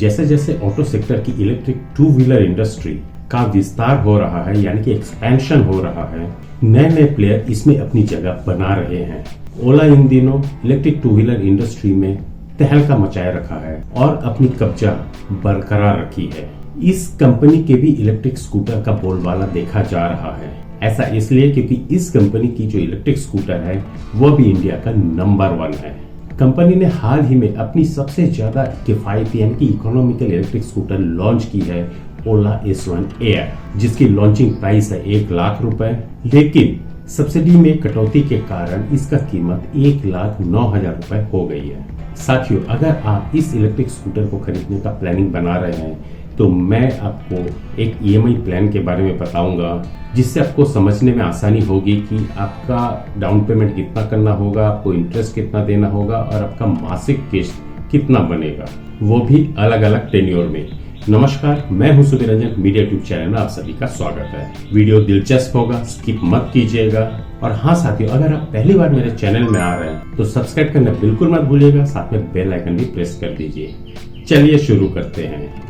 जैसे जैसे auto sector की इलेक्ट्रिक टू व्हीलर इंडस्ट्री का विस्तार हो रहा है, यानी कि एक्सपेंशन हो रहा है, नए नए प्लेयर इसमें अपनी जगह बना रहे हैं। ओला इन दिनों इलेक्ट्रिक टू व्हीलर इंडस्ट्री में तहलका मचाए रखा है और अपनी कब्जा बरकरार रखी है। इस कंपनी के भी इलेक्ट्रिक स्कूटर का बोलबाला देखा जा रहा है। ऐसा इसलिए क्योंकि इस कंपनी की जो इलेक्ट्रिक स्कूटर है वो भी इंडिया का नंबर 1 है। कंपनी ने हाल ही में अपनी सबसे ज्यादा किफायती यानी कि इकोनॉमिकल इलेक्ट्रिक स्कूटर लॉन्च की है, ओला S1 एयर, जिसकी लॉन्चिंग प्राइस है 1 लाख रुपए, लेकिन सब्सिडी में कटौती के कारण इसका कीमत 1,09,000 रुपए हो गई है। साथियों, अगर आप इस इलेक्ट्रिक स्कूटर को खरीदने का प्लानिंग बना रहे हैं तो मैं आपको एक EMI प्लान के बारे में बताऊंगा, जिससे आपको समझने में आसानी होगी कि आपका डाउन पेमेंट कितना करना होगा, आपको इंटरेस्ट कितना देना होगा और आपका मासिक किस्त कितना बनेगा, वो भी अलग अलग टेन्योर में। नमस्कार, मैं हूं Subir Ranjan, media tube channel में आप सभी का स्वागत है। वीडियो दिलचस्प होगा, स्किप मत कीजिएगा। और हाँ साथियों, अगर आप पहली बार मेरे चैनल में आ रहे हैं तो सब्सक्राइब करना बिल्कुल मत भूलिएगा, साथ में बेल आइकन भी प्रेस कर दीजिए। चलिए शुरू करते हैं।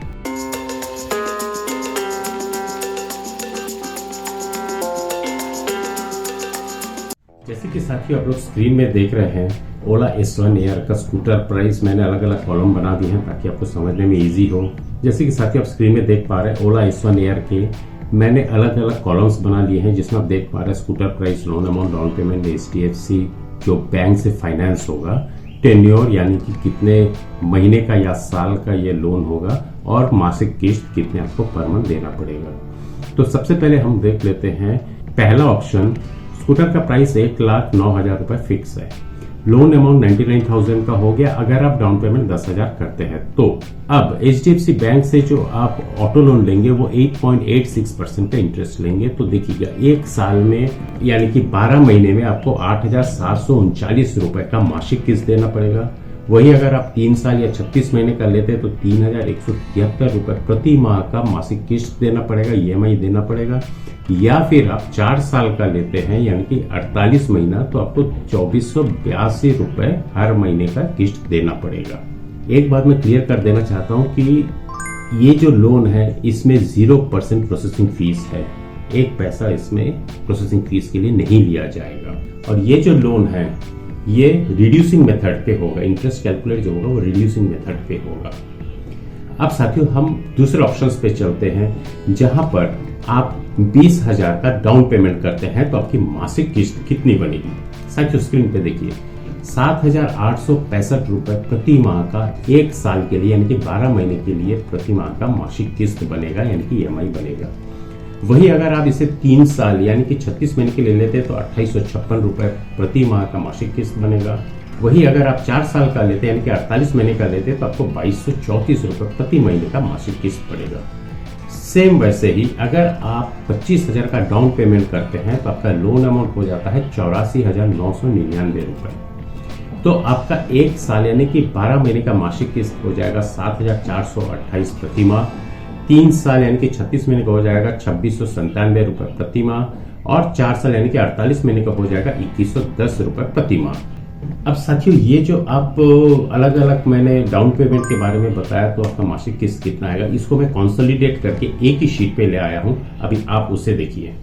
जैसे कि साथियों आप लोग स्क्रीन में देख रहे हैं, ओला S1 एयर का स्कूटर प्राइस मैंने अलग अलग कॉलम बना दिए हैं ताकि आपको समझने में इजी हो। जैसे कि साथियों आप स्क्रीन में देख पा रहे हैं, ओला S1 एयर के मैंने अलग अलग कॉलम्स बना लिए हैं, जिसमें आप देख पा रहे हैं scooter price, loan amount, down payment, HDFC जो बैंक से फाइनेंस होगा, टेन्योर यानी कि कितने महीने का या साल का ये लोन होगा, और मासिक किस्त कितने आपको पर मंथ देना पड़ेगा। तो सबसे पहले हम देख लेते हैं पहला ऑप्शन। स्कूटर का प्राइस 1,09,000 रुपए फिक्स है, लोन अमाउंट 99,000 का हो गया। अगर आप डाउन पेमेंट 10,000 करते हैं तो अब HDFC बैंक से जो आप ऑटो लोन लेंगे वो 8.86% का इंटरेस्ट लेंगे। तो देखिएगा, एक साल में यानी कि 12 महीने में आपको 8,739 रुपए का मासिक किस्त देना पड़ेगा। वही अगर आप 3 साल या 36 महीने का लेते हैं तो 3,173 रुपए प्रति माह का मासिक किस्त देना पड़ेगा, EMI देना पड़ेगा। या फिर आप 4 साल का लेते हैं यानी कि 48 महीना, तो आपको 2,482 रुपए हर महीने का किस्त देना पड़ेगा। एक बात मैं क्लियर कर देना चाहता हूं कि ये जो लोन है इसमें 0% प्रोसेसिंग फीस है, 1 पैसा इसमें प्रोसेसिंग फीस के लिए नहीं लिया जाएगा। और ये जो लोन है ये रिड्यूसिंग मेथड पे होगा, इंटरेस्ट कैलकुलेट जो होगा वो रिड्यूसिंग मेथड पे होगा। अब साथियों हम दूसरे ऑप्शंस पे चलते हैं, जहां पर आप 20,000 का डाउन पेमेंट करते हैं तो आपकी मासिक किस्त कितनी बनेगी। साथियों स्क्रीन पे देखिए, 7,865 रुपए प्रति माह का 1 साल के लिए यानी कि 12 महीने के लिए प्रति माह का मासिक किस्त बनेगा, यानी कि EMI बनेगा। वही अगर आप इसे 3 साल यानी कि 36 महीने के लिए लेते हैं तो 2,856 रुपए प्रति माह का मासिक किस्त बनेगा। वही अगर आप 4 साल का लेते हैं यानी कि 48 महीने का लेते हैं तो आपको 2,234 रुपए प्रति महीने का मासिक किस्त पड़ेगा। सेम वैसे ही अगर आप 25,000 का डाउन पेमेंट करते हैं तो आपका लोन अमाउंट हो जाता है 84,999 रुपए। तो आपका 1 साल यानी कि 12 महीने का मासिक किस्त हो जाएगा 7,428 प्रति माह। 3 साल यानी कि 36 महीने का हो जाएगा 2,697 रुपए प्रति माह, और 4 साल यानी कि 48 महीने का हो जाएगा 2,110 रुपए प्रति माह। अब साथियों ये जो आप अलग अलग मैंने डाउन पेमेंट के बारे में बताया, तो आपका मासिक किस्त कितना आएगा, इसको मैं कंसोलिडेट करके एक ही शीट पे ले आया हूं, अभी आप उसे देखिए।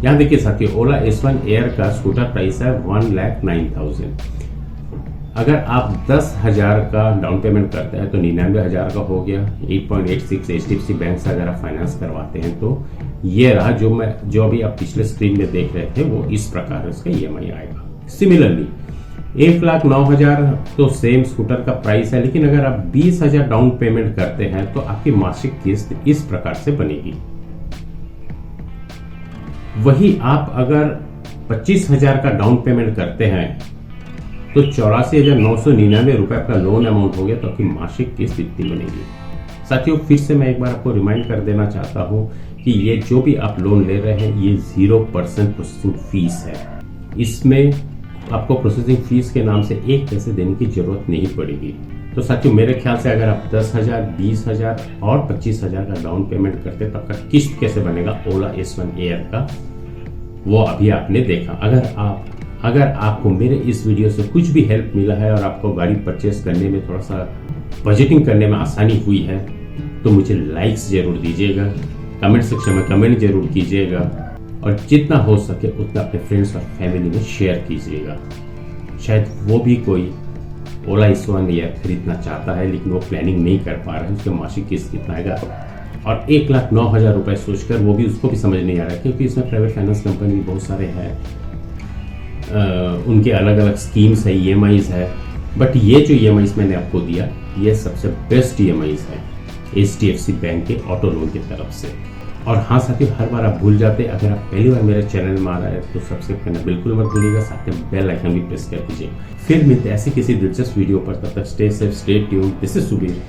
यहाँ देखिए साथियों, ओला S1 एयर का स्कूटर प्राइस है 1,09,000। अगर आप 10,000 का डाउन पेमेंट करते हैं तो 99,000 का हो गया। 8.86 HDFC बैंक से अगर आप फाइनेंस करवाते हैं तो ये रहा जो अभी आप पिछले स्क्रीन में देख रहे थे, वो इस प्रकार इसका EMI आएगा। सिमिलरली 1,09,000 तो सेम स्कूटर का प्राइस है, लेकिन अगर आप 20,000 डाउन पेमेंट करते हैं तो आपकी मासिक किस्त इस प्रकार से बनेगी। वही आप अगर 25,000 का डाउन पेमेंट करते हैं तो 84,999 रुपए का लोन अमाउंट हो गया, तो आपकी मासिक किस्त इतनी बनेगी। साथियों फिर से मैं एक बार आपको रिमाइंड कर देना चाहता हूं कि ये जो भी आप लोन ले रहे हैं ये 0% प्रोसेसिंग फीस है। इसमें आपको प्रोसेसिंग फीस के नाम से 1 पैसे देने की जरूरत नहीं पड़ेगी। तो साथियों मेरे ख्याल से अगर आप 10,000, 20,000 और 25,000 का डाउन पेमेंट करते तो आपका किस्त कैसे बनेगा ओला S1 एयर का, वो अभी आपने देखा। अगर आपको मेरे इस वीडियो से कुछ भी हेल्प मिला है और आपको गाड़ी परचेस करने में थोड़ा सा बजटिंग करने में आसानी हुई है तो मुझे लाइक्स जरूर दीजिएगा, कमेंट सेक्शन में कमेंट जरूर कीजिएगा और जितना हो सके उतना अपने फ्रेंड्स और फैमिली में शेयर कीजिएगा। शायद वो भी कोई ओला इस वन ईयर खरीदना चाहता है लेकिन वो प्लानिंग नहीं कर पा रहा है, उसके मासिक किस्त कितना आएगा और 1,09,000 रुपए सोचकर वो भी उसको भी समझ नहीं आ रहा है क्योंकि इसमें प्राइवेट फाइनेंस कंपनी भी बहुत सारे हैं, उनके अलग अलग स्कीम्स है, EMIs है। बट ये जो EMIs मैंने आपको दिया ये सबसे बेस्ट EMIs है HDFC बैंक के ऑटो लोन की तरफ से। और हाँ साथियों, हर बार आप भूल जाते, अगर आप पहली बार मेरे चैनल में आ रहा है तो सब्सक्राइब करना बिल्कुल मत भूलिएगा, साथ में बेल आइकन भी प्रेस कर दीजिए। फिर मिलते हैं ऐसी किसी दिलचस्प वीडियो पर, तब तक stay safe, stay tuned. This is Subir.